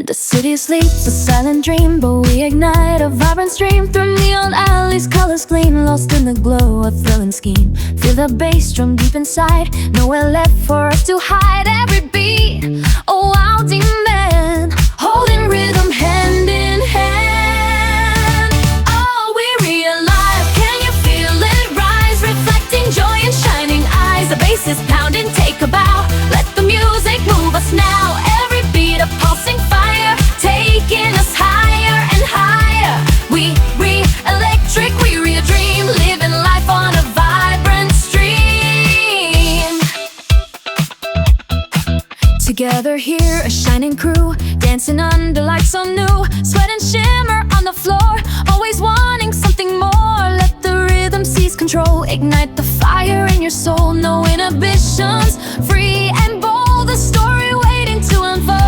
The city sleeps, a silent dream, but we ignite a vibrant stream. Through neon alleys, colors gleam, lost in the glow, a thrilling scheme. Feel the bass drum deep inside, nowhere left for us to hide. Every beat, a wild demand, holding rhythm hand in hand. Oh, we're alive, can you feel it rise? Reflecting joy in shining eyes. The bass is pounding, take a bow, let the music move us now. Every beat a pulsing fire, taking us higher and higher. We electric, we a dream, living life on a vibrant stream. Together here, a shining crew, dancing under lights so new. Sweat and shimmer on the floor, always wanting something more. Let the rhythm seize control, ignite the fire in your soul. No inhibitions, free and bold, the story waiting to unfold.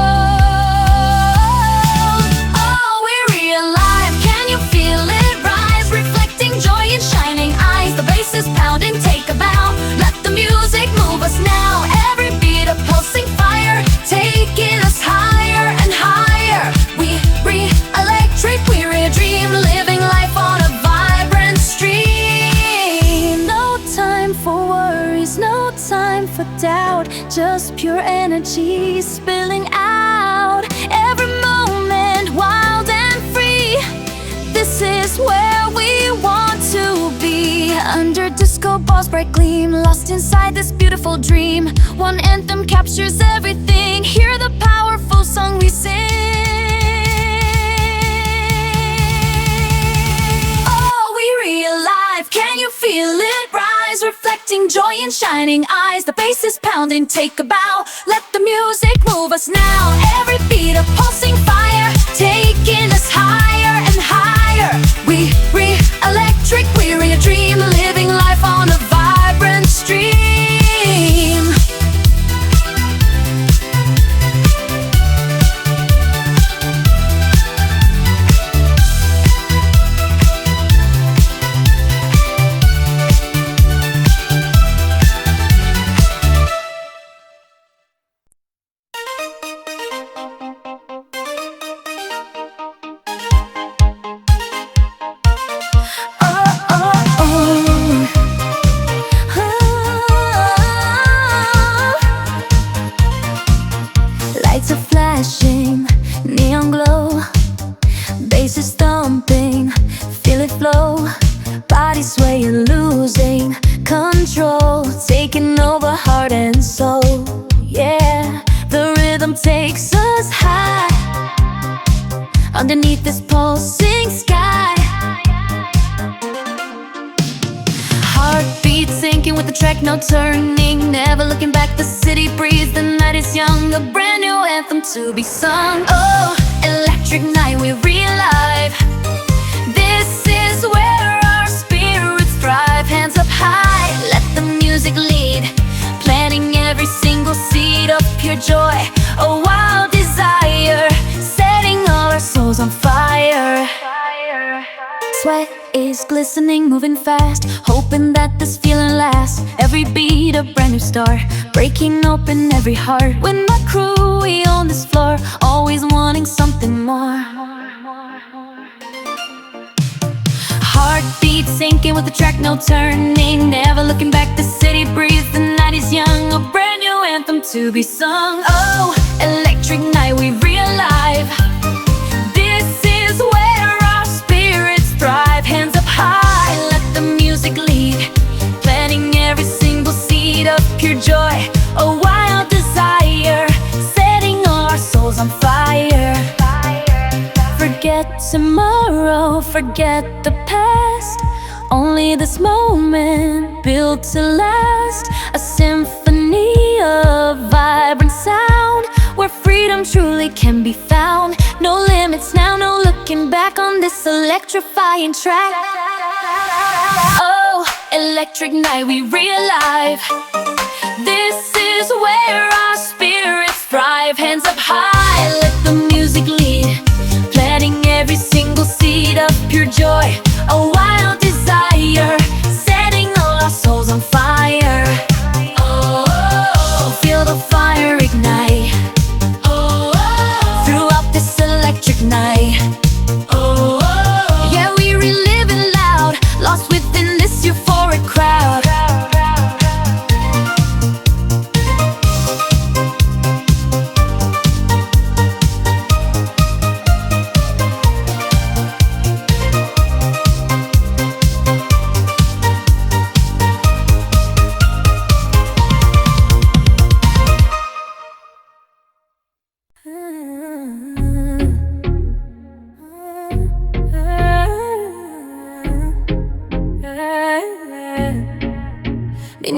Take a bow, let the music move us now. Every beat a pulsing fire, taking us higher and higher. We electric, we're a dream, living life on a vibrant stream. No time for worries, no time for doubt, just pure energy spilling out. Every moment wild and free, this is where we want to be. Under disco balls bright gleam, lost inside this beautiful dream. One anthem captures everything, hear the powerful song we sing. Oh, we're alive, can you feel it rise? Reflecting joy in shining eyes. The bass is pounding, take a bow, let the music move us now. Every beat a pulsing fire, taking us higher and higher. We electric, we're a dream, living life on a vibrant stream. Lights are flashing, neon glow, bass is thumping, feel it flow. Body swaying, losing control, taking over heart and soul. Yeah, the rhythm takes us high, underneath this pulsing sky. Heartbeat sinking with the track, no turning, never looking back. The city breathes, the night is young, a brand new anthem to be sung. Oh, electric night, we relive. This is where our spirits thrive. Hands up high, let the music lead, planting every single seed of pure joy, a wild desire, setting all our souls on fire. Sweat is glistening, moving fast, hoping that this feeling lasts. Every beat a brand new start, breaking open every heart. With my crew, we own this floor, always wanting something more. Heartbeat sinking with the track, no turning, never looking back. The city breathes, the night is young, a brand new anthem to be sung. Oh, electric night, we relive. This is where our spirits thrive. Hands up high, let the music lead, planting every single seed of pure joy, a wild desire, setting all our souls on fire. Forget tomorrow, forget the past, only this moment built to last. A symphony of vibrant sound, where freedom truly can be found. No limits now, no looking back on this electrifying track. Oh, electric night, we relive. This is where our spirits thrive. Hands up high, let the music lead, planting every single seed of pure joy, a wild desire, setting all our souls on fire. Oh, feel the fire ignite. Throughout this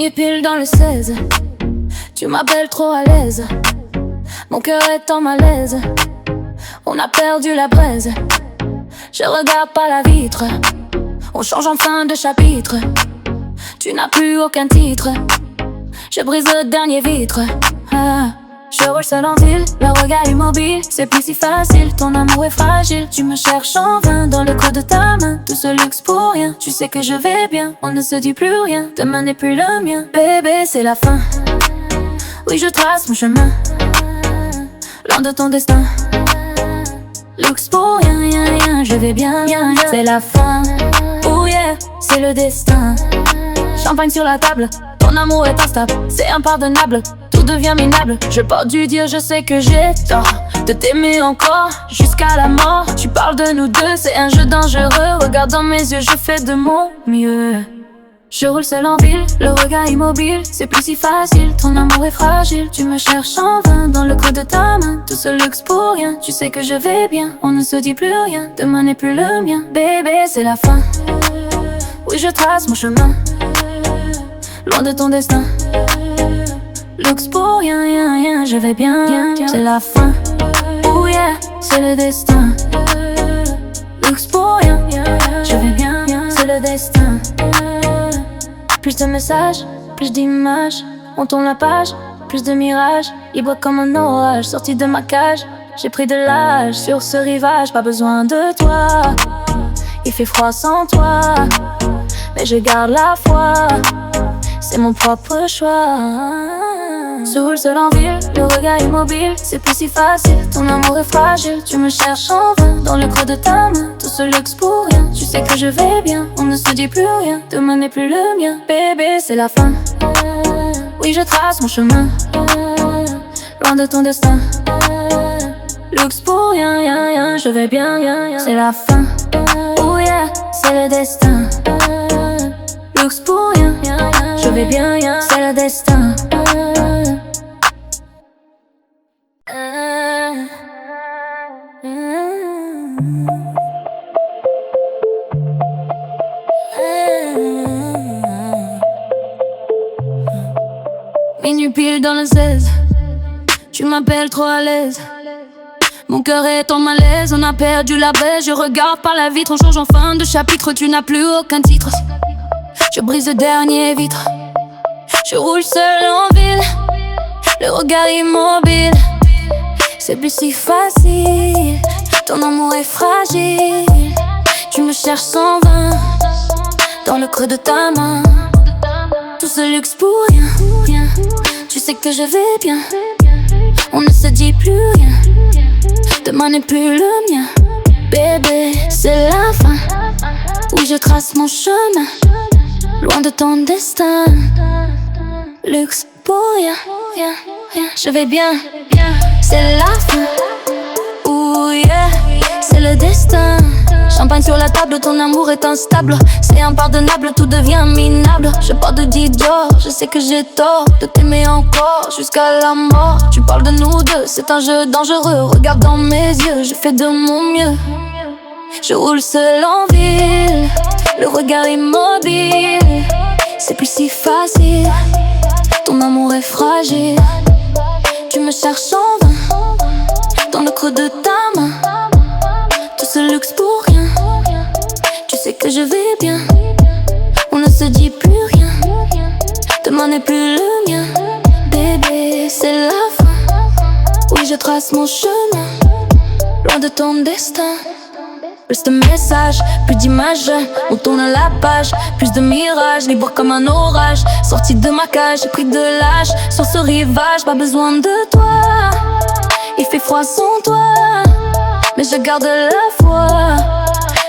Minuit pile dans le 16. Tu m'appelles trop à l'aise. Mon cœur est en malaise. On a perdu la braise. Je regarde par la vitre. On change enfin de chapitre. Tu n'as plus aucun titre. Je brise le dernier vitre. Je roule seul en ville, le regard immobile. C'est plus si facile, ton amour est fragile. Tu me cherches en vain dans le creux de ta main. Tout ce luxe pour rien, tu sais que je vais bien. On ne se dit plus rien, demain n'est plus le mien. Bébé, c'est la fin. Oui, je trace mon chemin, loin de ton destin. Luxe pour rien, rien, rien, je vais bien, bien, bien. C'est la fin, oh yeah, c'est le destin. Champagne sur la table, ton amour est instable, c'est impardonnable. Tout devient minable, je peux dû dire, je sais que j'ai tort de t'aimer encore jusqu'à la mort. Tu parles de nous deux, c'est un jeu dangereux. Regarde dans mes yeux, je fais de mon mieux. Je roule seul en ville, le regard immobile. C'est plus si facile, ton amour est fragile. Tu me cherches en vain dans le creux de ta main. Tout ce luxe pour rien, tu sais que je vais bien. On ne se dit plus rien, demain n'est plus le mien. Bébé, c'est la fin. Oui, je trace mon chemin, loin de ton destin. Luxe pour rien, rien, rien, je vais bien, bien. C'est la fin, oh yeah, c'est le destin. Luxe pour rien, je vais bien, bien. C'est le destin. Plus de messages, plus d'images. On tourne la page, plus de mirages. Libre comme un orage, sorti de ma cage. J'ai pris de l'âge sur ce rivage. Pas besoin de toi, il fait froid sans toi, mais je garde la foi, c'est mon propre choix. Se roule seul en ville, le regard immobile. C'est plus si facile, ton amour est fragile. Tu me cherches en vain dans le creux de ta main. Tout ce luxe pour rien, tu sais que je vais bien. On ne se dit plus rien, demain n'est plus le mien. Bébé, c'est la fin. Oui, je trace mon chemin, loin de ton destin. Luxe pour rien, rien, rien, je vais bien, bien. C'est la fin, oh yeah, c'est le destin. Luxe pour rien, je vais bien, bien. C'est le destin. Minuit pile dans le 16. Tu m'appelles trop à l'aise. Mon cœur est en malaise, on a perdu la baisse. Je regarde par la vitre, on change enfin de chapitre. Tu n'as plus aucun titre. Je brise le dernier vitre. Je roule seul en ville, le regard immobile. C'est plus si facile, ton amour est fragile. Tu me cherches sans vain dans le creux de ta main. Tout ce luxe pour rien, rien. Tu sais que je vais bien. On ne se dit plus rien, demain n'est plus le mien. Bébé, c'est la fin. Oui, je trace mon chemin, loin de ton destin. Luxe pour rien, rien, rien. Je vais bien, c'est la fin. Oh yeah, c'est le destin. Champagne sur la table, ton amour est instable. C'est impardonnable, tout devient minable. Je parle de Dior, je sais que j'ai tort de t'aimer encore jusqu'à la mort. Tu parles de nous deux, c'est un jeu dangereux. Regarde dans mes yeux, je fais de mon mieux. Je roule seul en ville, le regard immobile. C'est plus si facile, ton amour est fragile. Tu me cherches en vain dans le creux de ta main. Tout ce luxe pour rien, tu sais que je vais bien. On ne se dit plus rien, demain n'est plus le mien. Bébé, c'est la fin. Oui, je trace mon chemin, loin de ton destin. Plus de messages, plus d'images. On tourne la page, plus de mirages. Libre comme un orage, sorti de ma cage. J'ai pris de l'âge sur ce rivage. Pas besoin de toi, il fait froid sans toi, mais je garde la foi,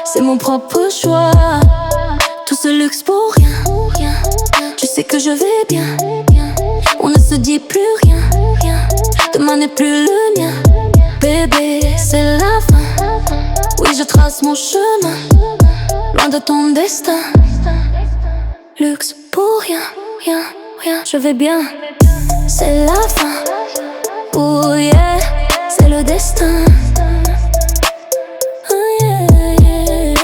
c'est mon propre choix. Tout ce luxe pour rien, tu sais que je vais bien. On ne se dit plus rien, demain n'est plus le mien. Bébé, c'est la fin. Oui, je trace mon chemin, loin de ton destin. Luxe pour rien, rien, rien, je vais bien. C'est la fin, oh yeah, c'est le destin. Oh yeah, yeah, yeah.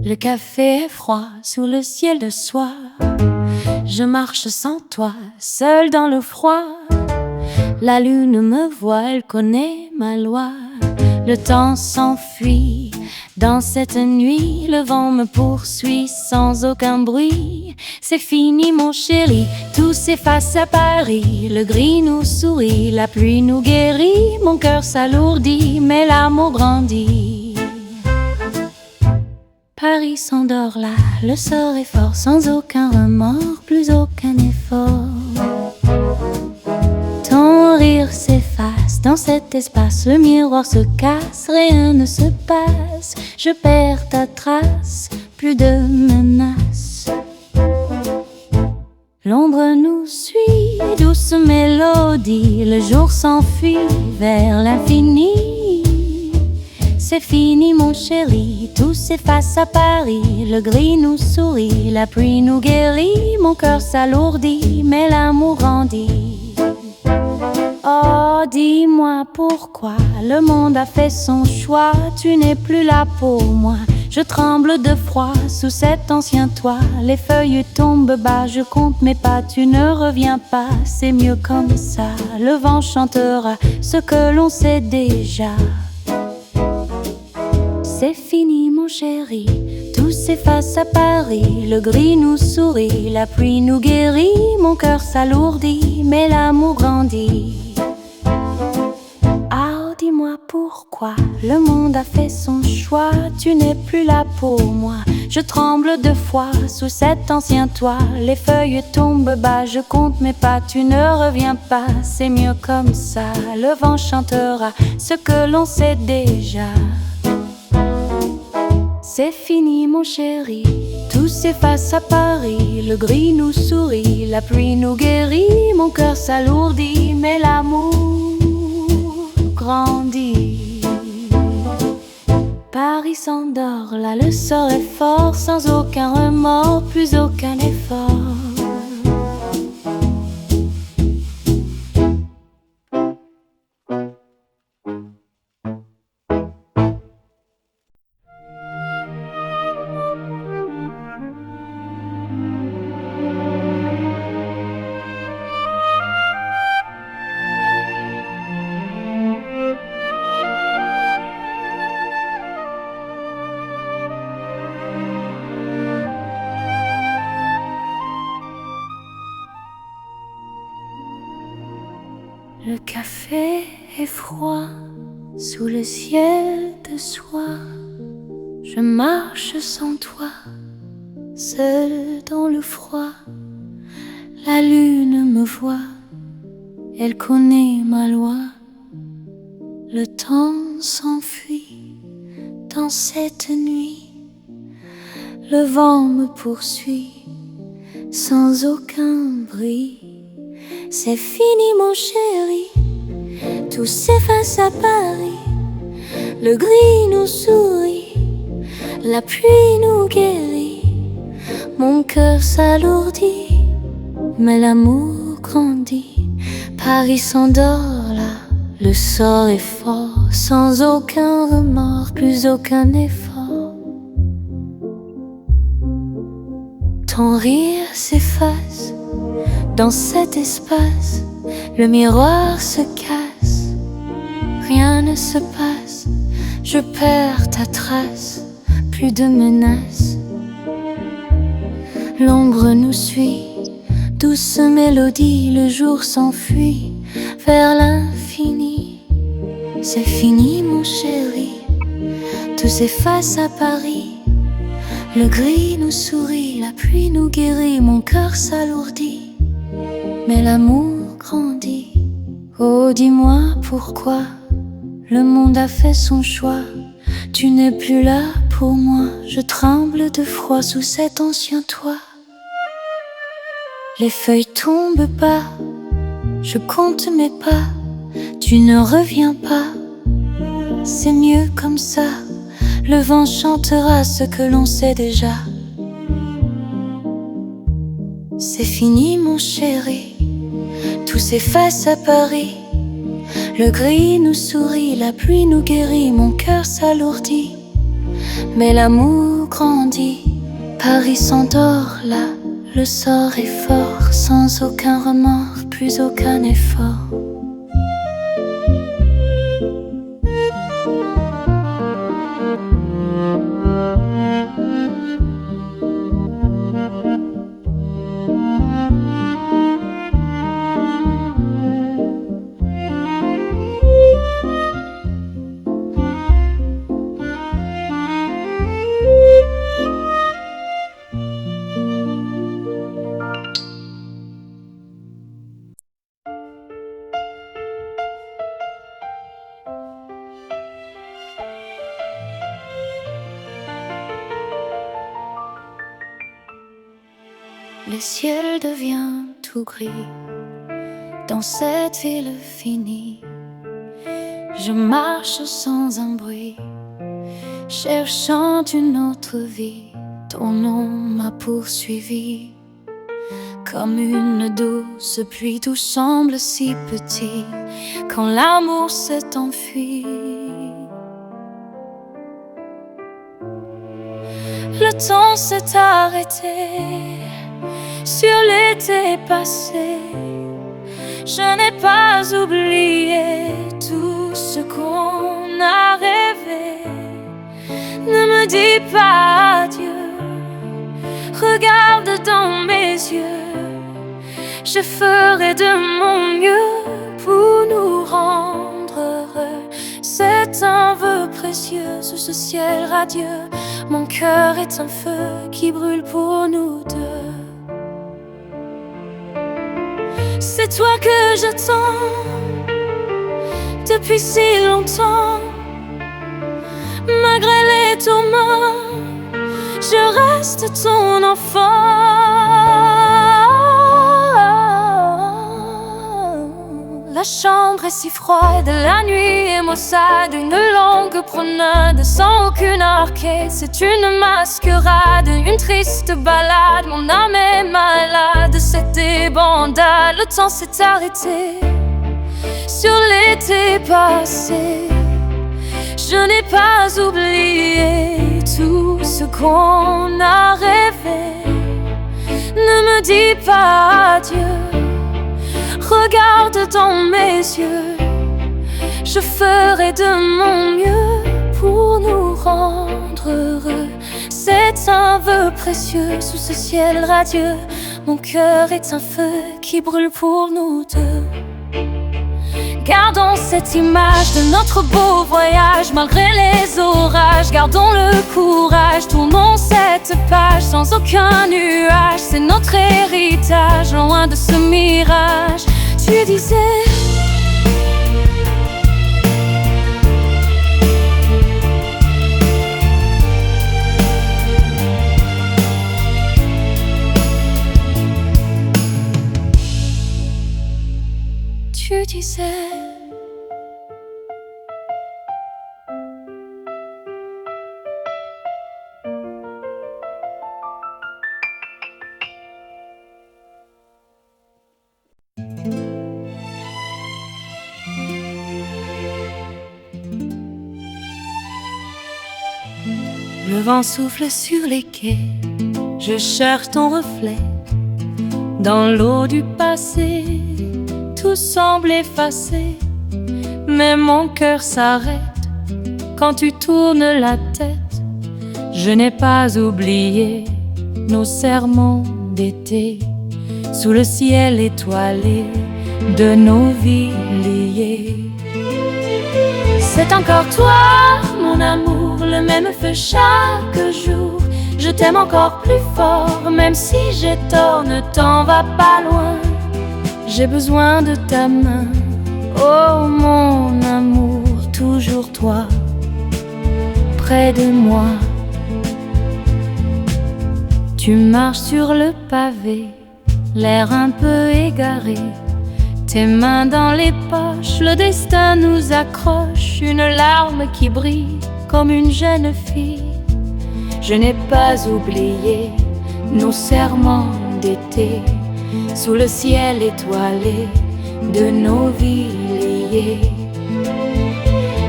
Le café est froid sous le ciel de soie. Je marche sans toi, seule dans le froid. La lune me voit, elle connaît ma loi. Le temps s'enfuit dans cette nuit. Le vent me poursuit sans aucun bruit. C'est fini mon chéri, tout s'efface à Paris. Le gris nous sourit, la pluie nous guérit. Mon cœur s'alourdit, mais l'amour grandit. Paris s'endort là, le sort est fort. Sans aucun remords, plus aucun effort. Ton rire s'efface dans cet espace. Le miroir se casse, rien ne se passe. Je perds ta trace, plus de menaces. L'ombre nous suit, douce mélodie. Le jour s'enfuit vers l'infini. C'est fini mon chéri, tout s'efface à Paris. Le gris nous sourit, la pluie nous guérit. Mon cœur s'alourdit, mais l'amour grandit. Oh, dis-moi pourquoi le monde a fait son choix. Tu n'es plus là pour moi, je tremble de froid sous cet ancien toit. Les feuilles tombent bas, je compte mes pas. Tu ne reviens pas, c'est mieux comme ça. Le vent chantera ce que l'on sait déjà. C'est fini mon chéri, tout s'efface à Paris. Le gris nous sourit, la pluie nous guérit. Mon cœur s'alourdit, mais l'amour grandit. Ah, dis-moi pourquoi le monde a fait son choix. Tu n'es plus là pour moi, je tremble de froid sous cet ancien toit. Les feuilles tombent bas, je compte mes pas. Tu ne reviens pas, c'est mieux comme ça. Le vent chantera ce que l'on sait déjà. C'est fini mon chéri, tout s'efface à Paris. Le gris nous sourit, la pluie nous guérit. Mon cœur s'alourdit, mais l'amour grandit. Paris s'endort, là le sort est fort. Sans aucun remords, plus aucun effort. Le café est froid sous le ciel de soie. Je marche sans toi, seule dans le froid. La lune me voit, elle connaît ma loi. Le temps s'enfuit dans cette nuit. Le vent me poursuit sans aucun bruit. C'est fini mon chéri, tout s'efface à Paris. Le gris nous sourit, la pluie nous guérit. Mon cœur s'alourdit, mais l'amour grandit. Paris s'endort là, le sort est fort. Sans aucun remords, plus aucun effort. Ton rire s'efface dans cet espace, le miroir se casse, rien ne se passe. Je perds ta trace, plus de menaces. L'ombre nous suit, douce mélodie. Le jour s'enfuit vers l'infini. C'est fini mon chéri, tout s'efface à Paris. Le gris nous sourit, la pluie nous guérit. Mon cœur s'alourdit, mais l'amour grandit. Oh, dis-moi pourquoi le monde a fait son choix. Tu n'es plus là pour moi, je tremble de froid sous cet ancien toit. Les feuilles tombent bas, je compte mes pas. Tu ne reviens pas, c'est mieux comme ça. Le vent chantera ce que l'on sait déjà. C'est fini mon chéri, tout s'efface à Paris. Le gris nous sourit, la pluie nous guérit. Mon cœur s'alourdit, mais l'amour grandit. Paris s'endort là, le sort est fort, sans aucun remords, plus aucun effort. Le ciel devient tout gris dans cette ville finie. Je marche sans un bruit, cherchant une autre vie. Ton nom m'a poursuivi comme une douce pluie. Tout semble si petit quand l'amour s'est enfui. Le temps s'est arrêté sur l'été passé. Je n'ai pas oublié tout ce qu'on a rêvé. Ne me dis pas adieu, regarde dans mes yeux. Je ferai de mon mieux pour nous rendre heureux. C'est un vœu précieux sous ce ciel radieux. Mon cœur est un feu qui brûle pour nous deux. C'est toi que j'attends depuis si longtemps. Malgré les tourments, je reste ton enfant. La chambre est si froide, la nuit est maussade. Une longue promenade sans aucune arcade. C'est une masquerade, une triste balade. Mon âme est malade, c'était bandade. Le temps s'est arrêté sur l'été passé. Je n'ai pas oublié tout ce qu'on a rêvé. Ne me dis pas adieu, regarde dans mes yeux. Je ferai de mon mieux pour nous rendre heureux. C'est un vœu précieux sous ce ciel radieux. Mon cœur est un feu qui brûle pour nous deux. Gardons cette image de notre beau voyage. Malgré les orages, gardons le courage. Tournons cette page sans aucun nuage. C'est notre héritage, loin de ce mirage. Tu disais tu disais le vent souffle sur les quais, je cherche ton reflet dans l'eau du passé. Tout semble effacé, mais mon cœur s'arrête quand tu tournes la tête. Je n'ai pas oublié nos serments d'été sous le ciel étoilé de nos vies liées. C'est encore toi, mon amour, le même feu chaque jour. Je t'aime encore plus fort, même si j'ai tort, ne t'en va pas loin. J'ai besoin de ta main, oh mon amour, toujours toi, près de moi. Tu marches sur le pavé, l'air un peu égaré, tes mains dans les poches, le destin nous accroche. Une larme qui brille comme une jeune fille. Je n'ai pas oublié nos serments d'été sous le ciel étoilé de nos vies liées.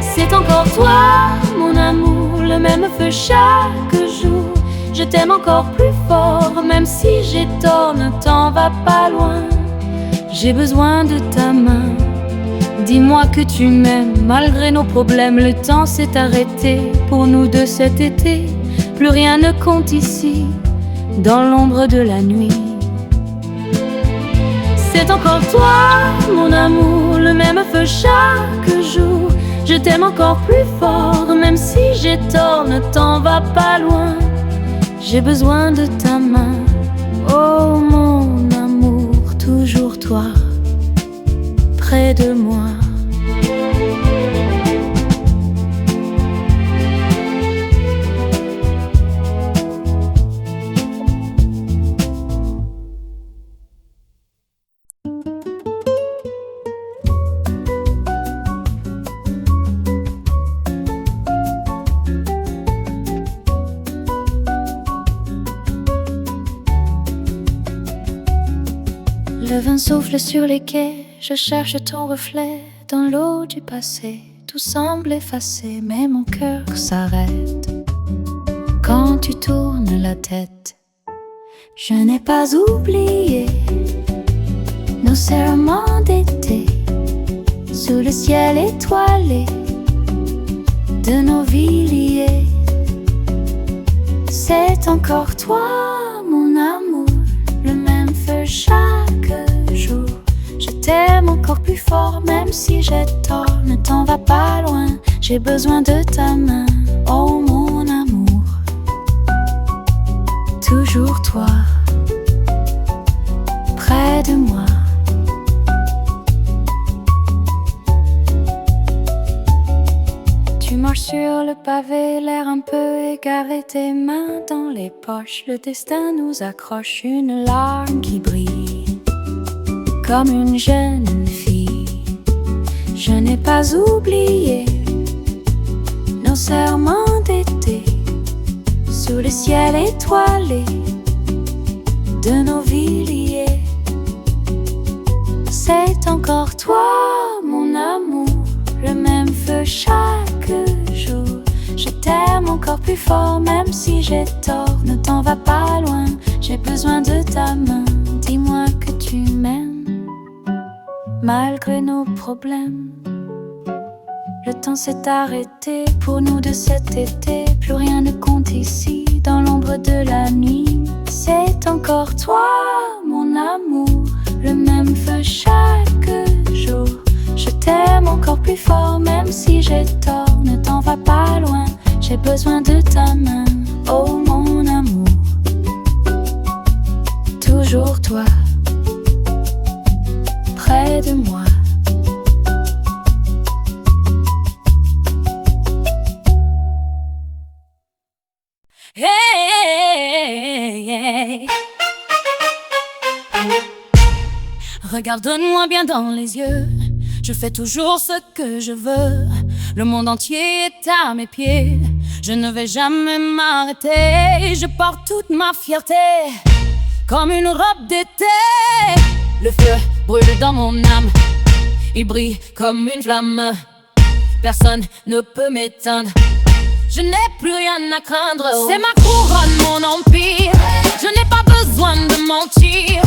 C'est encore toi, mon amour, le même feu chaque jour. t'aime encore plus fort, même si j'ai tort, ne t'en va pas loin. J'ai besoin de ta main. Dis-moi que tu m'aimes, malgré nos problèmes. Le temps s'est arrêté pour nous deux cet été. Plus rien ne compte ici, dans l'ombre de la nuit. C'est encore toi, mon amour, le même feu chaque jour. Je t'aime encore plus fort, même si j'ai tort, ne t'en va pas loin. J'ai besoin de ta main, oh mon amour, toujours toi, près de moi. Le vent souffle sur les quais, je cherche ton reflet dans l'eau du passé. Tout semble effacé, mais mon cœur s'arrête quand tu tournes la tête. Je n'ai pas oublié nos serments d'été sous le ciel étoilé de nos vies liées. C'est encore toi, mon amour, le même feu chaque jour. Je t'aime encore plus fort, même si j'ai tort, ne t'en va pas loin. J'ai besoin de ta main, oh mon amour, toujours toi, près de moi. Tu marches sur le pavé, l'air un peu égaré, tes mains dans les poches. Le destin nous accroche, une larme qui brille comme une jeune fille. Je n'ai pas oublié nos serments d'été sous le ciel étoilé de nos vies liées. C'est encore toi, mon amour, le même feu chaque jour. Je t'aime encore plus fort, même si j'ai tort, ne t'en va pas loin. J'ai besoin de ta main, dis-moi que tu m'aimes, malgré nos problèmes. Le temps s'est arrêté pour nous de cet été. Plus rien ne compte ici, dans l'ombre de la nuit. C'est encore toi, mon amour, le même feu chaque jour. Je t'aime encore plus fort, même si j'ai tort, ne t'en va pas loin. J'ai besoin de ta main, oh mon amour, toujours toi, près de moi. Hey, hey. Regarde-moi bien dans les yeux, je fais toujours ce que je veux. Le monde entier est à mes pieds, je ne vais jamais m'arrêter. Je porte toute ma fierté comme une robe d'été. Le feu brûle dans mon âme, il brille comme une flamme. Personne ne peut m'éteindre, je n'ai plus rien à craindre. C'est ma couronne, mon empire, je n'ai pas besoin de mentir.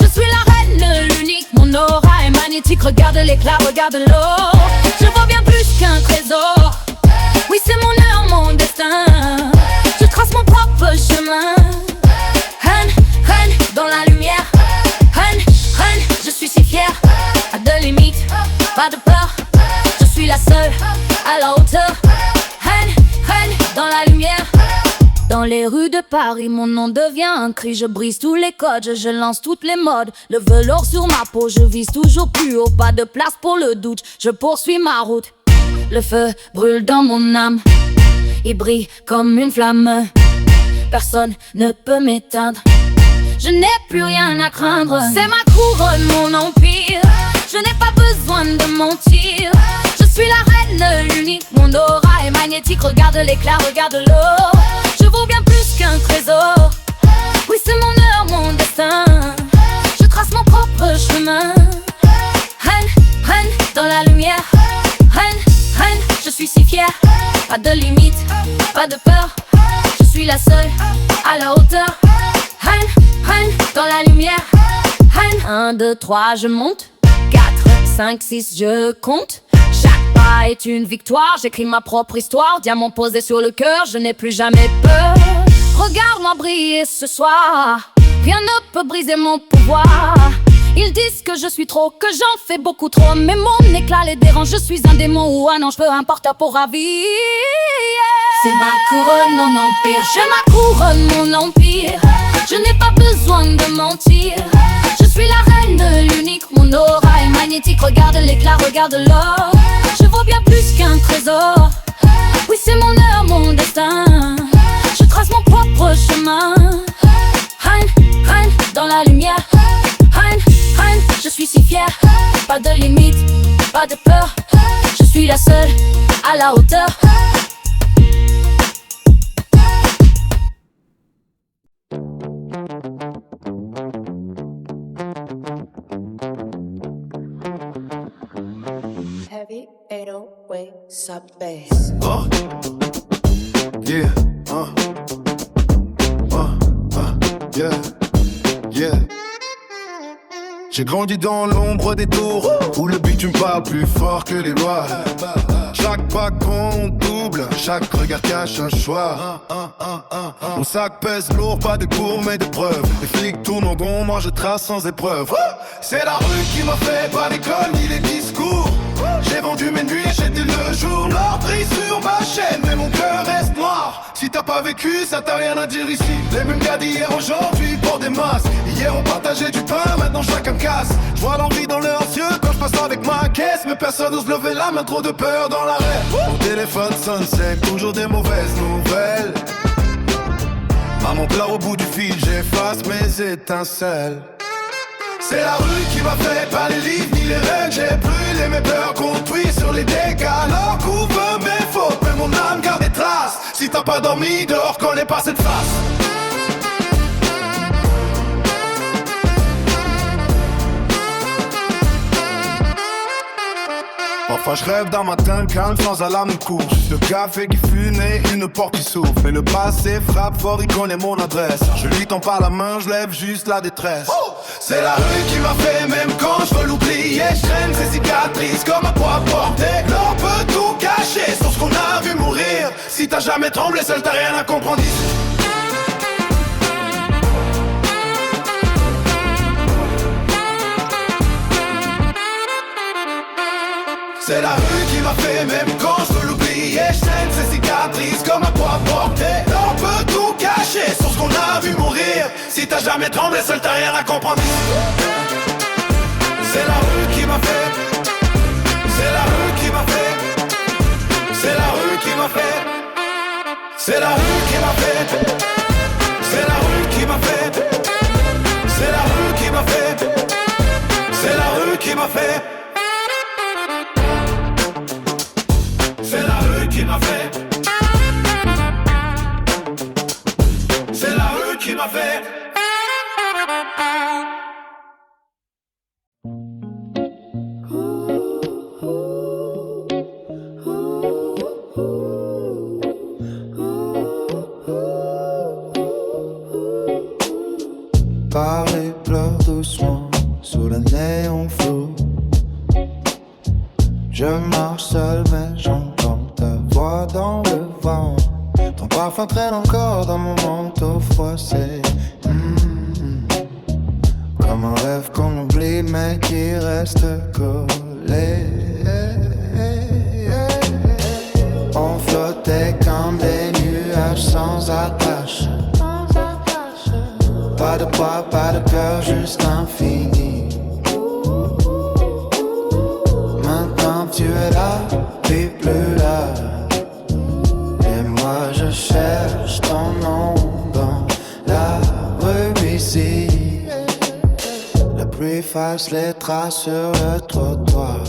Je suis la reine, l'unique, mon aura est magnétique. Regarde l'éclat, regarde l'eau, je vaux bien plus qu'un trésor. Oui, c'est mon heure, mon destin, je trace mon propre chemin. Reine, reine, dans la lumière. Reine, reine, je suis si fière. Pas de limite, pas de peur, je suis la seule à la hauteur. Reine, reine, dans la lumière. Dans les rues de Paris, mon nom devient un cri. Je brise tous les codes, je lance toutes les modes. Le velours sur ma peau, je vise toujours plus haut. Pas de place pour le doute, je poursuis ma route. Le feu brûle dans mon âme, il brille comme une flamme. Personne ne peut m'éteindre, je n'ai plus rien à craindre. C'est ma couronne, mon empire, je n'ai pas besoin de mentir. Je suis la reine, l'unique, mon aura est magnétique. Regarde l'éclat, regarde l'eau, je vaux bien plus qu'un trésor. Oui, c'est mon heure, mon destin, je trace mon propre chemin. Reine, reine, dans la lumière. Reine, reine, je suis si fière. Pas de limite, pas de peur, je suis la seule à la hauteur. Hein, hein, dans la lumière. Hein. 1, 2, 3, je monte. 4, 5, 6, je compte. Chaque pas est une victoire. J'écris ma propre histoire. Diamant posé sur le cœur, je n'ai plus jamais peur. Regarde-moi briller ce soir. Rien ne peut briser mon pouvoir. Ils disent que je suis trop, que j'en fais beaucoup trop. Mais mon éclat les dérange, je suis un démon ou un ange, peu importe pour ravir. C'est ma couronne, mon empire, je ma couronne, mon empire. Je n'ai pas besoin de mentir. Je suis la reine, l'unique, mon aura est magnétique. Regarde l'éclat, regarde l'or. Je vaux bien plus qu'un trésor. Oui, c'est mon heure, mon destin. Je trace mon propre chemin. Hein, hein, dans la lumière. Hein, hein, je suis si fière. Pas de limite, pas de peur. Je suis la seule à la hauteur. Heavy 808 sub bass. Yeah, yeah, yeah. J'ai grandi dans l'ombre des tours où le bitume parle plus fort que les lois. Chaque pas compte double, chaque regard cache un choix. Mon sac pèse lourd, pas de cours mais de preuves. Les flics tournent en rond, moi je trace sans épreuve. C'est la rue qui m'a fait, pas l'école ni les discours. J'ai vendu mes nuits, j'étais le jour. L'or brille sur ma chaîne, mais mon cœur reste noir. Si t'as pas vécu, ça t'a rien à dire ici. Les mêmes gars d'hier aujourd'hui pour des masses. Hier on partageait du pain, maintenant chacun casse. Je vois l'envie dans leurs yeux quand je passe avec ma caisse. Mais personne n'ose lever la main, trop de peur dans l'arrêt. Mon téléphone sonne, c'est toujours des mauvaises nouvelles. Maman pleure au bout du fil, j'efface mes étincelles. C'est la rue qui m'a fait, pas les livres ni les règles. J'ai brûlé mes peurs construits sur les dégâts. Alors couvre mes fautes, mais mon âme garde des traces. Si t'as pas dormi, dehors connais pas cette face. Parfois je rêve d'un matin calme sans alarme de course. Juste le café qui fume et une porte qui s'ouvre. Mais le passé frappe fort, il connaît mon adresse. Je lui tends pas la main, je lève juste la détresse. C'est la rue qui m'a fait, même quand je veux l'oublier. Je traîne ces cicatrices comme un poids porté. L'or peut tout cacher, sur ce qu'on a vu mourir. Si t'as jamais tremblé, seul t'as rien à comprendre ici. C'est la rue qui m'a fait, même quand je veux l'oublier. Je traîne ces cicatrices comme un poids porté. On peut tout cacher sur ce qu'on a vu mourir. Si t'as jamais tremblé, seul t'as rien à comprendre. C'est la rue qui m'a fait. C'est la rue qui m'a fait. C'est la rue qui m'a fait. C'est la rue qui m'a fait. C'est la rue qui m'a fait. C'est la rue qui m'a fait. C'est la rue qui m'a fait. C'est la rue qui m'a fait. C'est la rue qui m'a fait. Parler pleure doucement sous le néon flou. Je marche seul mais j'entends ta voix dans le vent. Ton parfum traîne encore dans mon manteau froissé. Comme un rêve qu'on oublie mais qui reste collé. On flottait comme des nuages sans attache. Pas de poids, pas de cœur, juste infini. Maintenant tu es là, puis plus là. Et moi je cherche ton nom dans la rue ici. La pluie efface les traces sur le trottoir,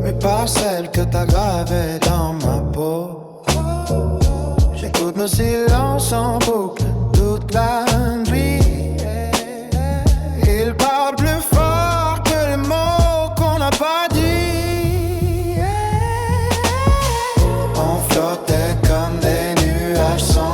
mais pas celles que t'as gravées dans ma peau. J'écoute nos silences en boucle toute la nuit. Ils parlent plus fort que les mots qu'on n'a pas dit. On flottait comme des nuages sans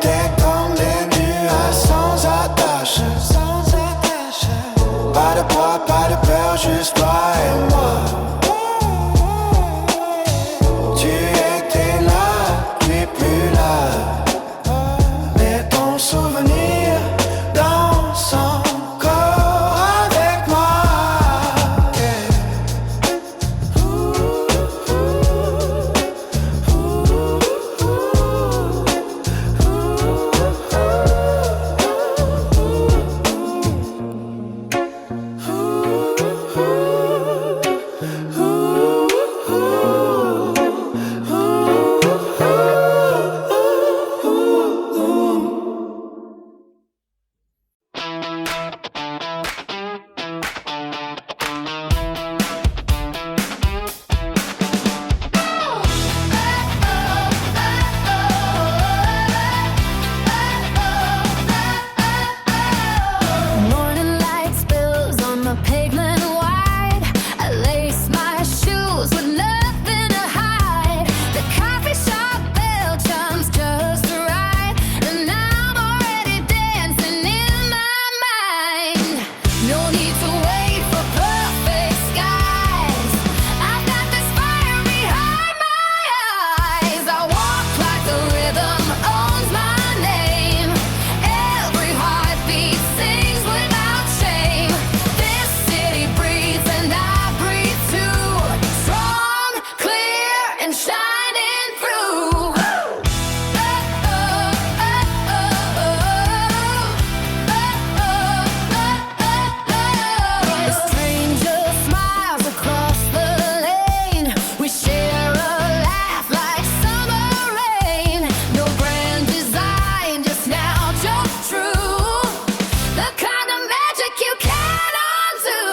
T'es comme les nuages sans attache. Pas de poids, pas de peur, juste toi et moi. Tu étais là, puis plus là. Mais ton souvenir danse encore avec moi. Morning light spills on the pavement wide. I lace my shoes with nothing to hide. The coffee shop bell chimes just right, and I'm already dancing in my mind. No need to wait for perfect skies. I've got this fire behind my eyes. I walk like the rhythm owns my name. Every heartbeat sings without shame. This city breathes and I breathe too. Strong, clear, and shining through. A stranger smiles across the lane. We share a laugh like summer rain. No grand design, just now, just true. The kind of magic you can't undo.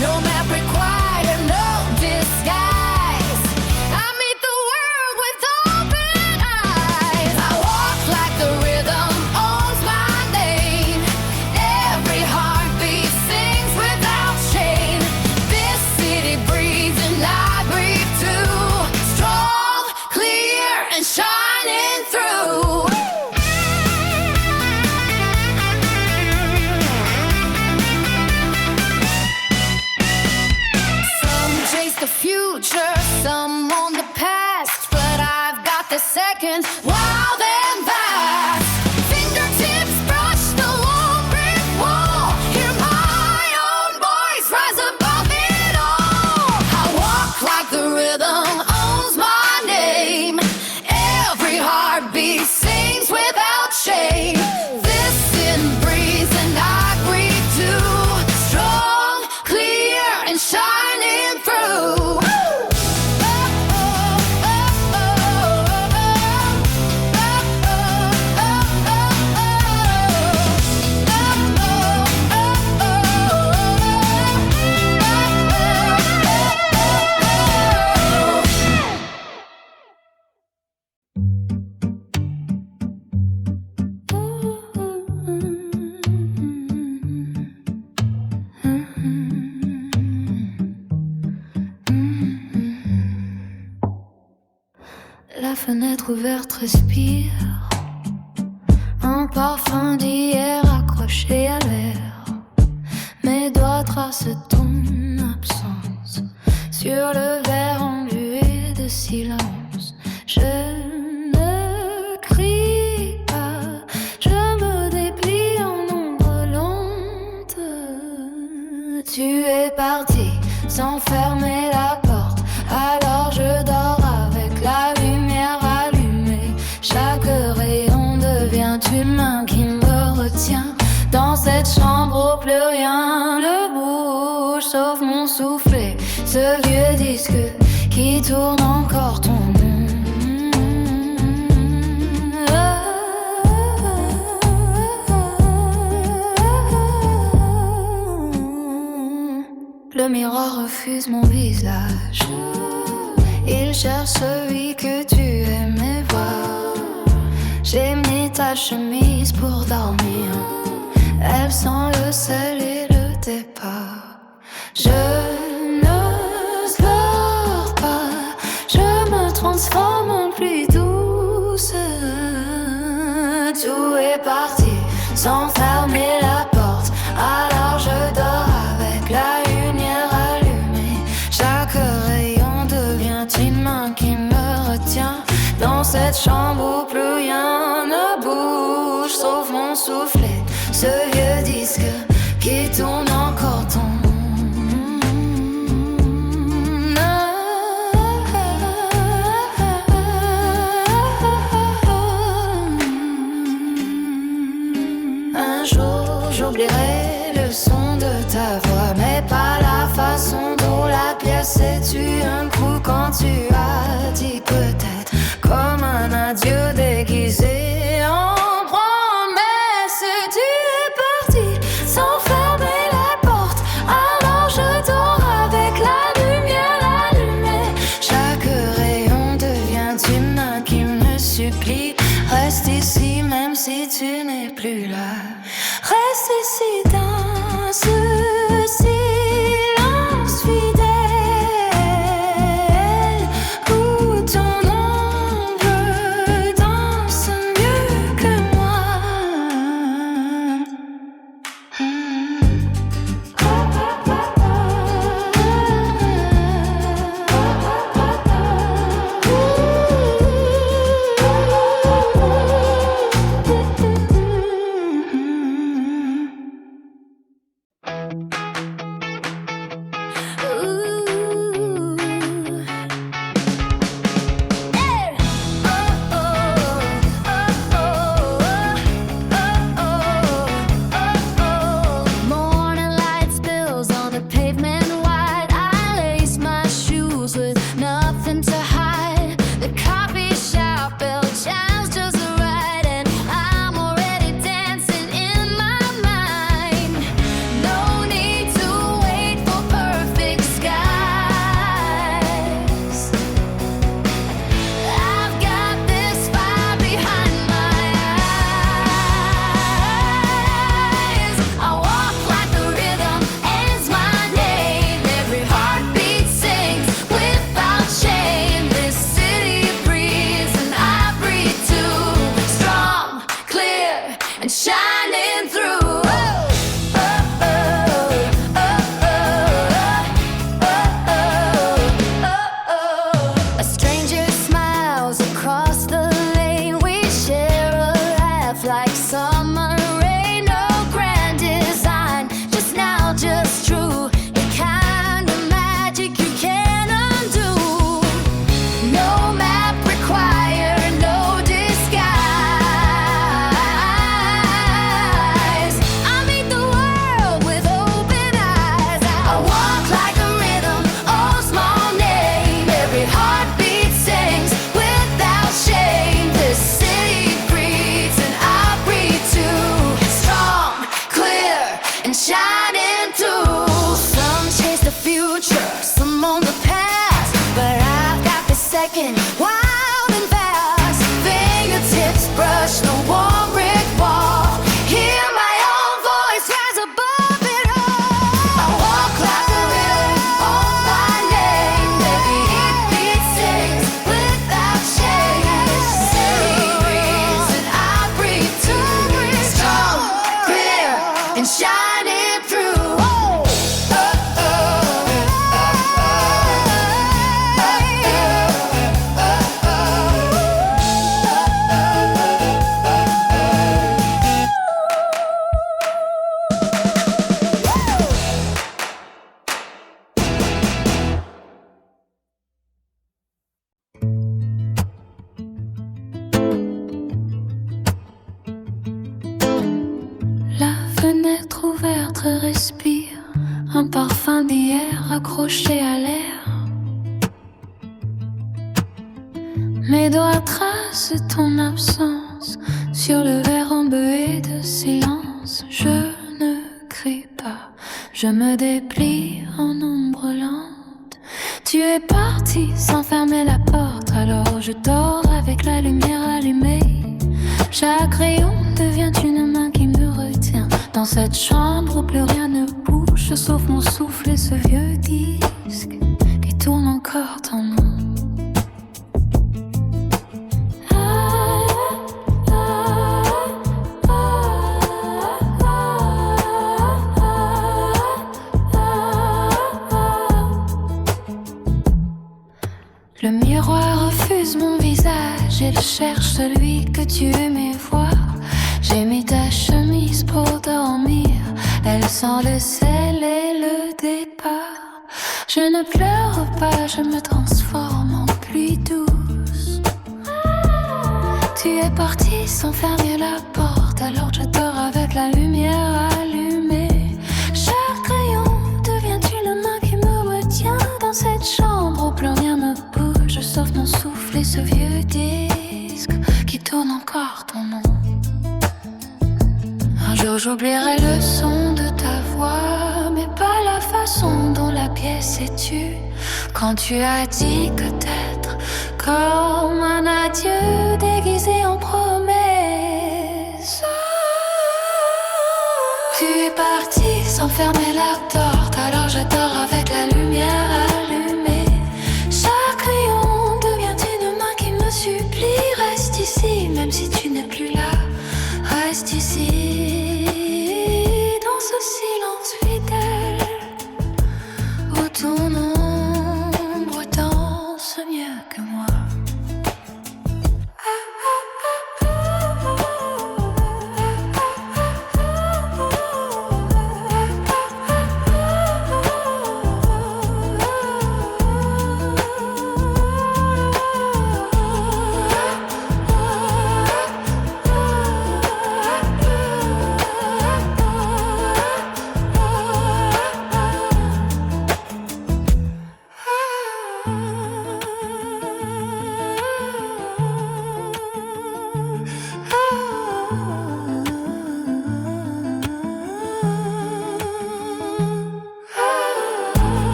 No map required and no disguise. I meet the world with open eyes. I walk like the rhythm owns my name. Every heartbeat sings without shame. This city breathes and I breathe too. Strong, clear, and shining through. Some chase the future, some on the past, but I've got the second, wild and fast. Fingertips brush the warm brick wall. Hear my own voice rise above it all. I walk like the rhythm owns my name. Every heartbeat sings without shame. This sin breathes and I breathe too. Strong, clear, and shining through. La fenêtre ouverte respire un parfum d'hier accroché à l'air. Mes doigts tracent ton absence sur le verre embué de silence. Je ne crie pas, je me déplie en ombre lente. Tu es parti sans fermer la porte, alors je dors avec la lumière allumée. Chaque rayon devient une main qui me retient dans cette chambre où plus rien ne bouge sauf mon soufflet, ce vieux disque qui tourne encore ton nom. Le miroir refuse mon visage. Il cherche celui que tu aimais voir. J'ai mis ta chemise pour dormir. Elle sent le sel et le départ. Je n'ose pas, je me transforme en pluie douce. tout est parti sans fermer la porte. Alors je dors avec la lumière allumée. Chaque rayon devient une main qui me retient. Dans cette chambre où plus rien ne bouge sauf mon soufflet, ce vieux disque qui tourne encore ton Un jour j'oublierai le son de ta voix, mais pas la façon dont la pièce s'est tue un coup quand tu as dit peut-être, comme un adieu déguisé en promesse. Tu es parti sans fermer la porte, alors je dors avec la lumière allumée. Chaque rayon devient une main qui me supplie. Reste ici même si tu n'es plus là. Reste ici dans ce silence fidèle où ton ombre danse mieux que moi. Morning light spills on the pavement wide. I lace my shoes with nothing to hide. The coffee shop bell chimes just right, and I'm already dancing in my mind. No need to wait for perfect skies. I've got this fire behind my eyes. I walk like the rhythm is my name. Every heartbeat sings without shame. This city breathes and I breathe too. Strong, clear, and shining through. A stranger smiles across the lane. We share a laugh like summer rain. No grand design, just now, just true. The kind of magic you can't undo. No map required, no disguise. I meet the world with open eyes. I walk like a rhythm, oh small name. Every heartbeat sings without shame. This city breathes and I breathe too. Strong, clear, and shining through. Some chase the future, some on the past, but I've got the second, wild and fast. Fingertips brush the warm brick wall. Hear my own voice rise above it all. I walk like a rhythm, oh my name. Every heartbeat sings without shame. City breathes and I breathe too. Strong, clear, and shining through. La fenêtre ouverte respire un parfum d'hier accroché à l'air. Mes doigts tracent ton absence sur le verre embué de silence. Je ne crie pas, je me déplie en ombre lente. Tu es parti sans fermer la porte, alors je dors avec la lumière allumée. Chaque rayon devient une main qui me retient. Dans cette chambre où plus rien ne bouge sauf mon souffle et ce vieux disque qui tourne encore ton nom. Ah, ah, cherche celui que tu aimais voir. J'ai mis ta chemise pour dormir. Elle sent le sel et le départ. Je ne pleure pas, je me transforme en pluie douce. Tu es parti sans fermer la porte, alors je dors avec la lumière allumée. Cher crayon, deviens-tu la main qui me retient dans cette chambre où plus rien ne bouge, sauf mon souffle et ce vieux disque qui tourne encore ton nom. Un jour j'oublierai le son de ta voix, mais pas la façon dont la pièce est tue. Quand tu as dit que t'être comme un adieu déguisé en promesse. Tu es parti sans fermer la porte, alors je dors avec la lumière allumée. Chaque rayon devient une main qui me supplie. Reste ici, même si tu n'es plus là. Reste ici, dans ce silence fidèle, où ton ombre danse mieux que moi.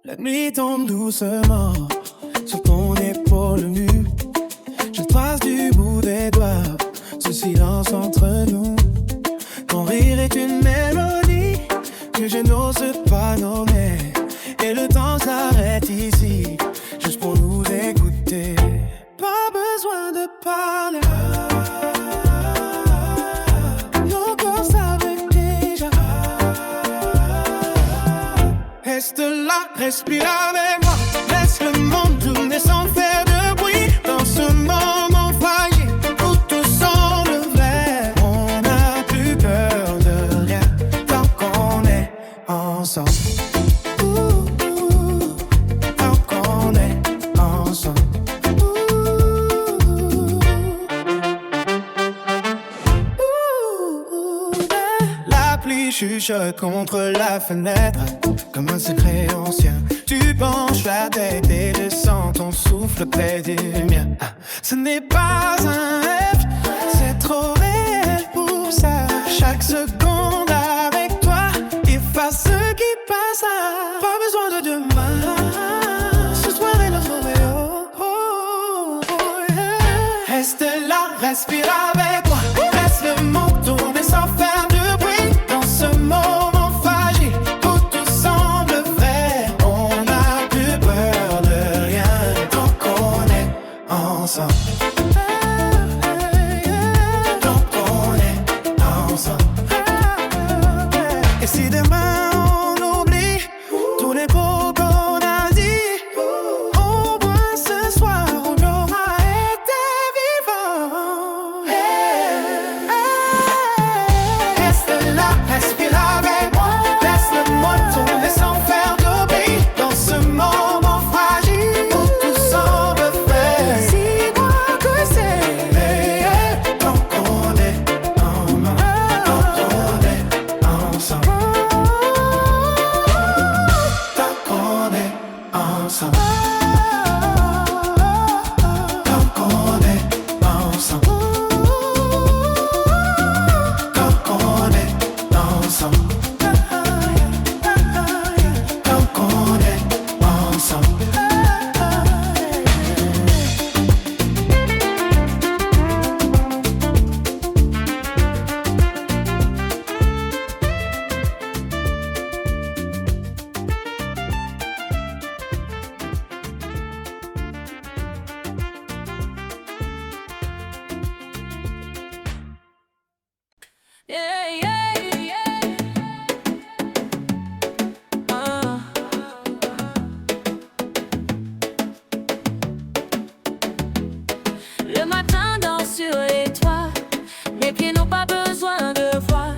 La nuit tombe doucement sur ton épaule nue. Je trace du bout des doigts ce silence entre nous. Ton rire est une mélodie que je n'ose pas nommer. Et le temps s'arrête ici, juste pour nous écouter. Pas besoin de parler, nos corps savent déjà. Reste là, respire avec moi. Laisse le monde tourner sans faire de bruit. Dans ce moment failli où tout semble vrai, on n'a plus peur de rien tant qu'on est ensemble. Tant qu'on est ensemble. La pluie chuchote contre la fenêtre comme un secret ancien. Tu penches la tête et je sens ton souffle près du mien. Ce n'est pas un rêve, c'est trop réel pour ça. Chaque seconde avec toi efface ce qui passe. Pas besoin de demain, ce soir est notre Roméo. Reste là, respire avec moi. Laisse le monde tourner sans faire de bruit. Dans ce moment fragile où tout semble vrai, on n'a plus peur de rien tant qu'on est ensemble. Tant qu'on est ensemble. Yeah, yeah, yeah. Le matin danse sur les toits, mes pieds n'ont pas besoin de voix.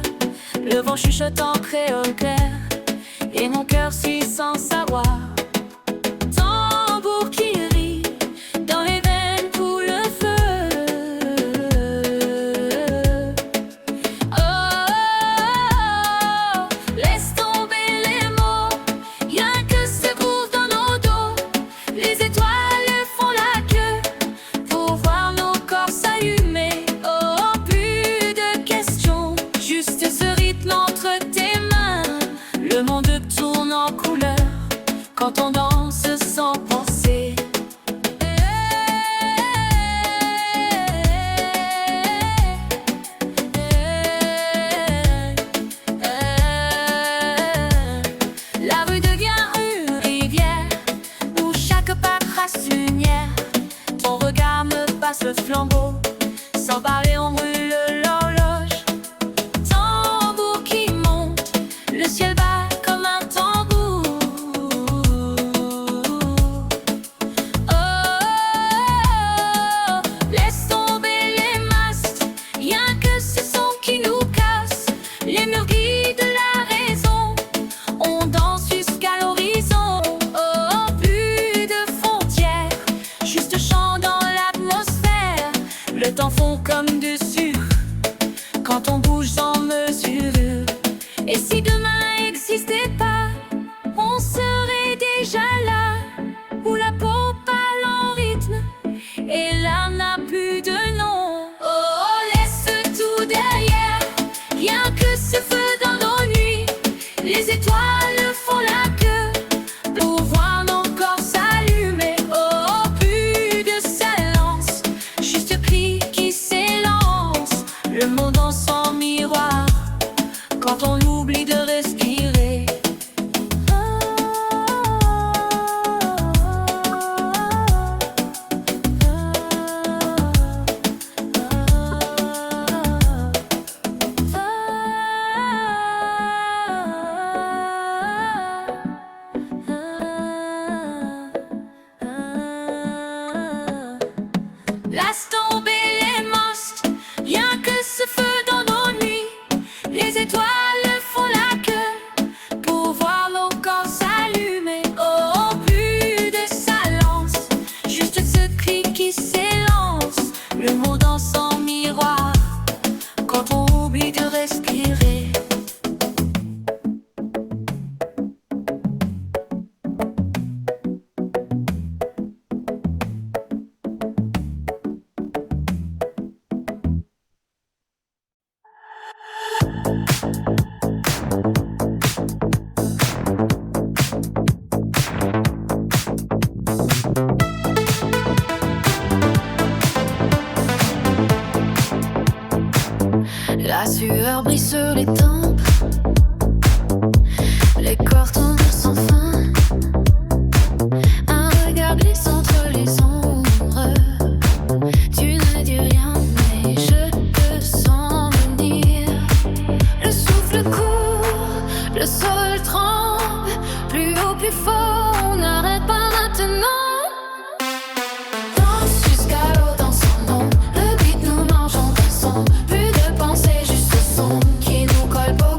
Le vent chuchote en créole clair, et mon cœur suit sans savoir. Tambour qui rit, dans les veines coule le feu. Oh, laisse tomber les mots, y'a que ce groove dans nos dos. Les étoiles font la queue pour voir nos corps s'allumer. Oh, plus de questions, juste ce rythme entre tes mains. Le monde tourne en couleur quand on danse sans penser. La rue devient une rivière où chaque pas trace une lumière. Ton regard me passe le flambeau, sans parler on brûle l'horloge. Tambour qui monte, le ciel bat comme un tambour. Oh, laisse tomber les masques, y'a que ce son qui nous casse. Les murs guident la raison, on danse jusqu'à l'horizon. Oh, plus de frontières, juste chant dans l'atmosphère. Le temps fond comme de sucre quand on bouge sans mesure. Et si demain n'existait pas, on serait déjà là, où la peau parle en rythme et l'âme n'a plus de nom. Oh, laisse tout derrière, y'a que ce feu dans nos nuits. Les étoiles font la queue pour voir nos corps s'allumer. Oh, plus de silence, juste cri qui s'élance. Le monde en son miroir quand on oublie de respirer. Laisse tomber les monstres, y'a que ce feu dans nos nuits. Les étoiles font la queue pour voir nos corps s'allumer. Oh, plus de silence, juste ce cri qui s'élance. Le monde dans son miroir quand on oublie de respirer. La sueur brille sur les tempes, les corps tournent sans fin. Un regard glisse entre les ombres. Tu ne dis rien, mais je te sens venir. Le souffle court, le sol tremble. Plus haut, plus fort, on n'arrête pas maintenant. Danse jusqu'à l'eau dans son nom. Le beat nous mange en dansant. Plus de pensée, juste ce son qui nous colle beau.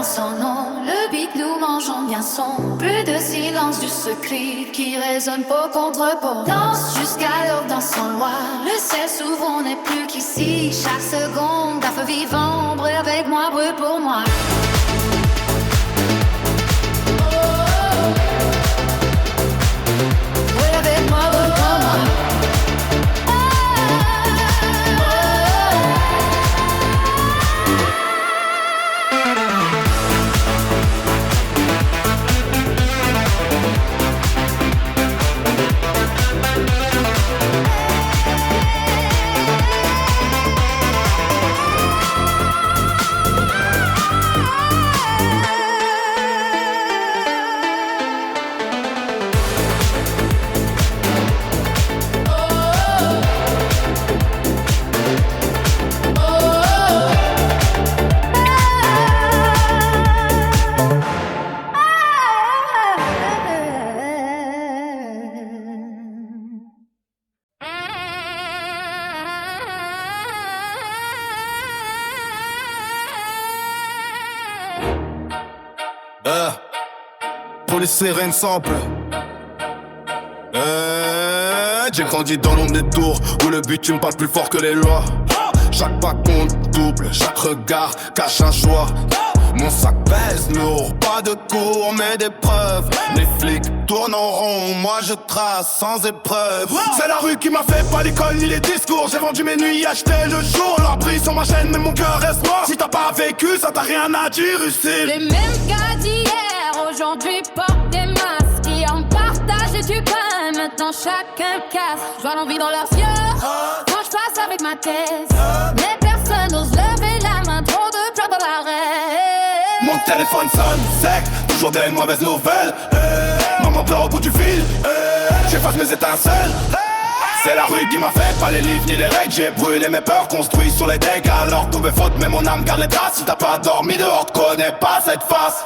sans nom. Le beat nous mangeons bien son. Plus de silence, juste ce cri qui résonne peau contre peau. Danse jusqu'à l'heure dans son noir. Le ciel s'ouvre, on n'est plus qu'ici. Chaque seconde, un feu vivant. Brûle avec moi, brûle pour moi. Brûle avec moi, brûle pour moi. Pour les sirènes simples. J'ai grandi dans l'ombre des tours où le but tu me parles plus fort que les lois. Chaque pas compte double, chaque regard cache un choix. Mon sac pèse lourd, pas de cours mais des preuves. Les flics tournent en rond, moi je trace sans épreuve. C'est la rue qui m'a fait, pas l'école ni les discours. J'ai vendu mes nuits, acheté le jour. Leur prix sur ma chaîne mais mon cœur reste mort. Si t'as pas vécu, ça t'a rien à dire ici. Les mêmes gars d'hier, aujourd'hui portent des masques. Et on partage les du pain, maintenant chacun casse. J'vois l'envie dans leurs yeux, quand j'passe avec ma thèse. Mais personne n'ose lever la main, trop de pleurs dans l'arrêt. Mon téléphone sonne sec, toujours des mauvaises nouvelles. Maman pleure au bout du fil, j'efface mes étincelles. C'est la rue qui m'a fait, pas les livres ni les règles. J'ai brûlé mes peurs, construit sur les dégâts. Alors tout mes fautes, mais mon âme garde les traces. Si t'as pas dormi dehors, t'connais pas cette face.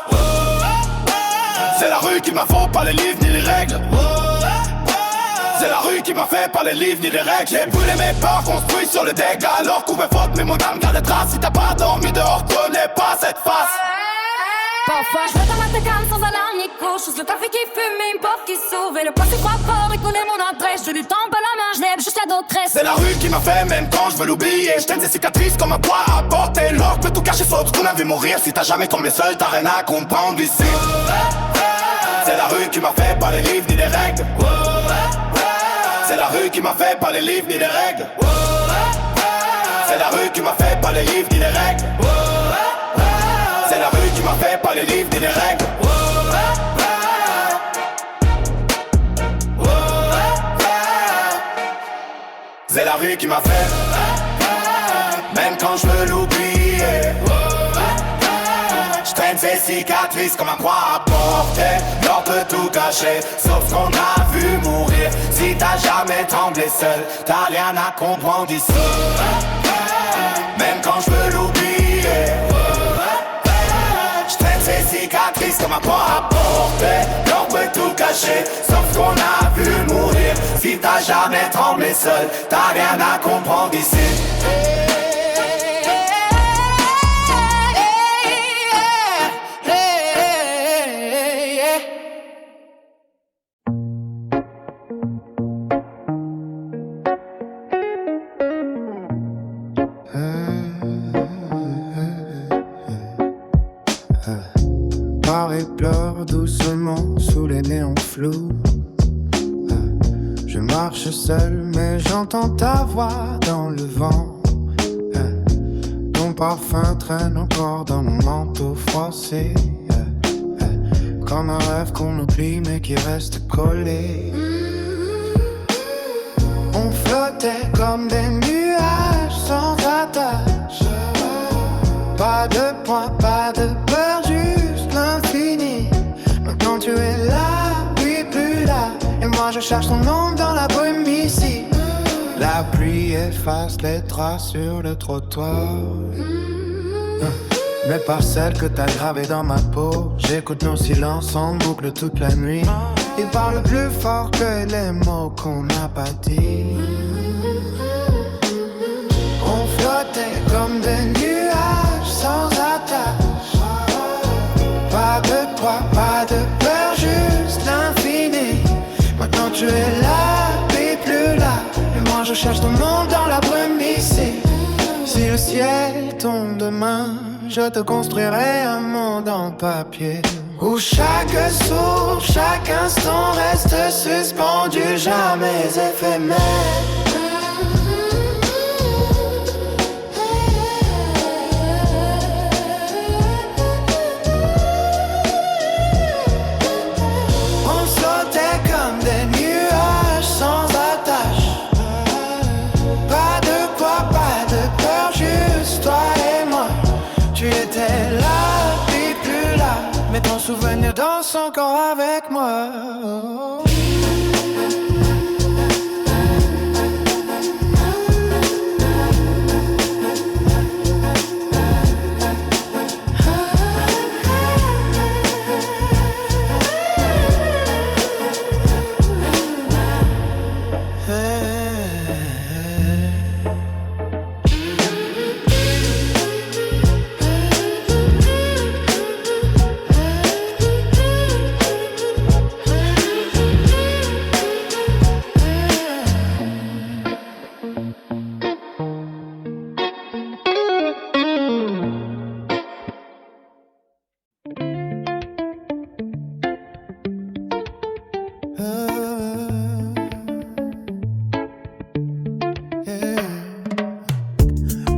C'est la rue qui m'a fait, pas les livres ni les règles. C'est la rue qui m'a fait, pas les livres ni les règles. J'ai brûlé mes peurs, construit sur les dégâts. Alors tout mes fautes, mais mon âme garde les traces. Si t'as pas dormi dehors, t'connais pas cette face. Parfois je dans ma tête calme sans alarme ni couche. Juste le café qui fume et une porte qui s'ouvre. Et le passé croit fort, il connaît mon adresse. Je lui tends pas la main, je lève jusqu'à d'autres restes. C'est la rue qui m'a fait, même quand je veux l'oublier. Je t'aime des cicatrices comme un poids à porter. L'or peut tout cacher sauf qu'on a vu mourir. Si t'as jamais tombé seul, t'as rien à comprendre ici. C'est la rue qui m'a fait, pas les livres ni les règles. C'est la rue qui m'a fait, pas les livres ni les règles. C'est la rue qui m'a fait, pas les livres ni les règles. C'est la rue qui m'a fait, pas les livres ni les règles. C'est la rue qui m'a fait, même quand je veux l'oublier. J'traîne ces cicatrices comme un croix à porter. L'or peut tout cacher, sauf ce qu'on a vu mourir. Si t'as jamais tremblé seul, t'as rien à comprendre ici. Même quand je veux l'oublier. J'traîne ces cicatrices comme un poids à porter. L'or peut tout cacher, sauf ce qu'on a vu mourir. Si t'as jamais tremblé seul, t'as rien à comprendre ici. Paris pleure doucement sous les néons flous. Je marche seul mais j'entends ta voix dans le vent. Ton parfum traîne encore dans mon manteau froissé. Comme un rêve qu'on oublie mais qui reste collé. On flottait comme des nuages sans attache. Pas de point, pas de peur, juste l'infini. Maintenant tu es là, puis plus là. Et moi je cherche ton nom dans la brume ici. La pluie efface les traces sur le trottoir. Mais pas celle que t'as gravée dans ma peau. J'écoute nos silences en boucle toute la nuit. Ils parlent plus fort que les mots qu'on n'a pas dit. On flottait comme des nuages sans attache. cherche ton nom dans la brume ici. Si le ciel tombe demain, je te construirai un monde en papier, où chaque souffle, chaque instant reste suspendu, jamais éphémère. On sautait comme des nuages sans attache. Pas de quoi, pas de peur, juste toi et moi. Tu étais là, puis plus là, mais ton souvenir danse encore avec moi.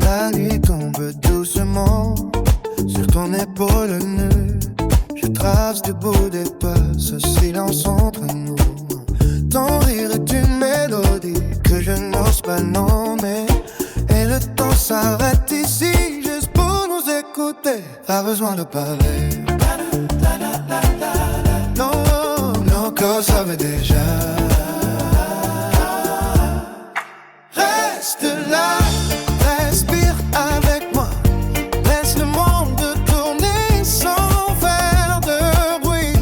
La nuit tombe doucement sur ton épaule nue. Je trace du bout des doigts ce silence entre nous. Ton rire est une mélodie que je n'ose pas nommer. Et le temps s'arrête ici juste pour nous écouter. Pas besoin de parler. Non, nos corps savent déjà. Reste là, respire avec moi. Laisse le monde tourner sans faire de bruit.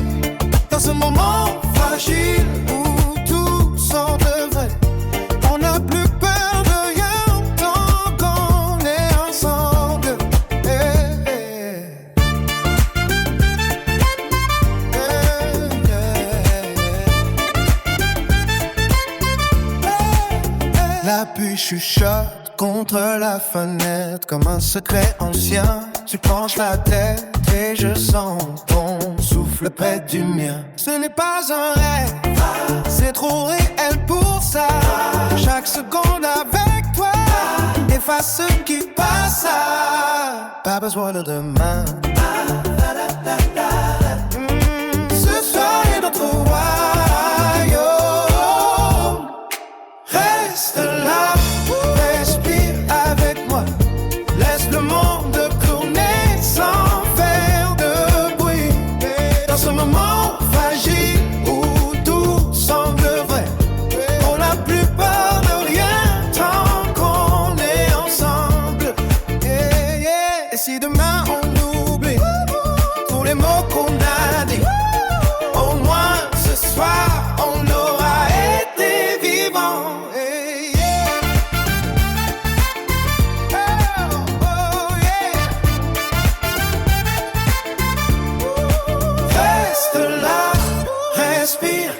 Dans ce moment fragile où tout semble vrai, on n'a plus peur de rien tant qu'on est ensemble. Hey, hey. La pluie chuchote contre la fenêtre comme un secret ancien. Tu penches la tête et je sens ton souffle près du mien. Ce n'est pas un rêve, c'est trop réel pour ça. Chaque seconde avec toi efface ce qui passe. Pas besoin de demain. Ce soir est notre royaume. Reste là, respire avec moi. Laisse le monde tourner sans faire de bruit. Dans ce moment fragile où tout semble vrai, on n'a plus peur de rien tant qu'on est ensemble. Yeah, yeah. Et si demain on oublie tous les mots qu'on a dit, au moins ce soir on aura été vivant. Respire